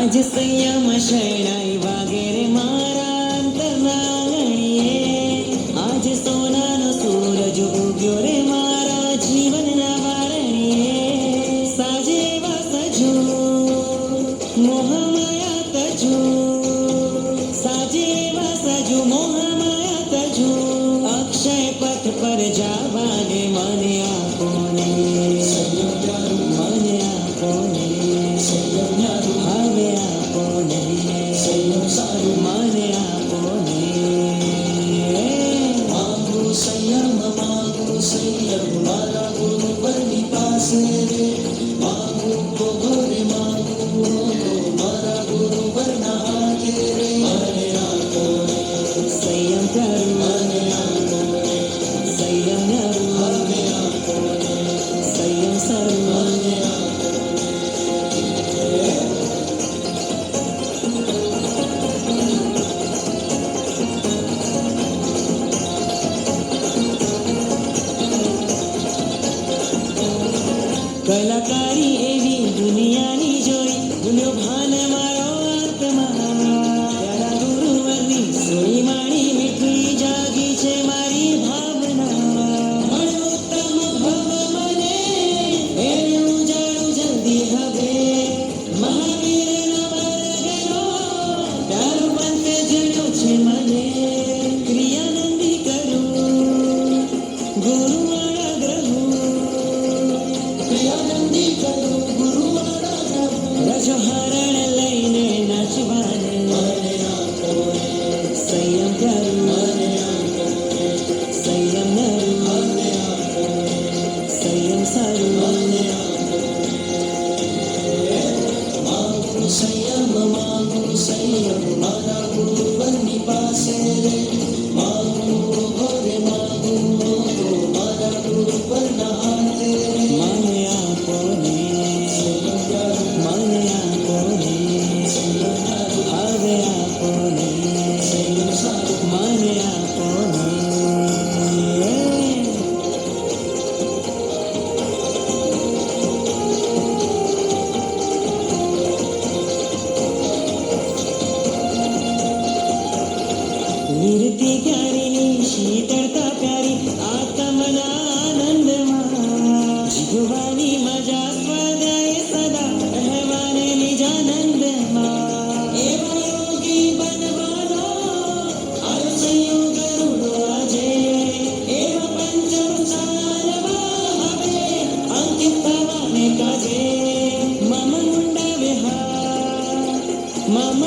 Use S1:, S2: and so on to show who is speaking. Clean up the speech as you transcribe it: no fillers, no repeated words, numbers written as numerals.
S1: આજ સંયમ શરણાઈ વાગે રે મારા અંતરના ગણીએ. આજ સોનાનો સૂરજ ઉગ્યો રે મારા જીવનના વારણીએ. સાજે વાસજો મોહમાયા તજો, સાજે વાસજો મોહમાયા તજો. અક્ષય પથ પર જાવાને મને આપોને, મને આપોને, હવે આપોને, મને આપોને.
S2: માંગુ સંયમ મારા ગુરુવરની પાસે રે. માંગુ તો રે માંગુ તો મારા ગુરુવરના હાથે રે. મને આપો
S1: સંયમ કરું,
S2: મને આપો
S1: સંયમ કરું,
S2: મને આપો
S1: સંયમ સરું.
S2: મને આપો.
S1: કલાકારી એવી દુનિયાની જોઈ, ભૂલ્યો ભાન મારો આત્મા. તારા ગુરુવરની સોઈ માણી મીઠી જાગી છે મારી ભાવના. મળ્યો ઉત્તમ ભવ મને, એને હું જાણું જલ્દી હવે. મહાવીરના માર્ગનો તારું પંથે જડ્યો છે મને. ક્રિયાનંદી કરું ગુરુવાળા ગ્રહો,
S2: પ્રિયાનંદી કરું ગુરુવાળા ગ્રહો.
S1: રજો હરણ લઈને નાચવાને
S2: મને આપો
S1: સંયમ કરું,
S2: મને આપો
S1: સંયમ નરું,
S2: મને આપો
S1: સંયમ સારું.
S2: મને આપો. માંગુ સંયમ મારા ગુરુવરની પાસે રે. માંગુ રે માંગુ તો મારા ગુરુવરના હાથે રે.
S1: મને આપોને, મને આપોને, હવે આપોને, મને આપોને. વીરતી ક્યારેની શીતળતા પ્યારી આત્મના આનંદમાં. જીવવાની મજા સ્વાદાય સદા રહેવાને નિજાનંદમાં. એવા યોગી બનવાનો આયો સંયોગ રૂડો આજે. એવા પંચમ સાલમાં હવે અંકિત થવાને કાજે. મમ મુંડા વિહાર મમ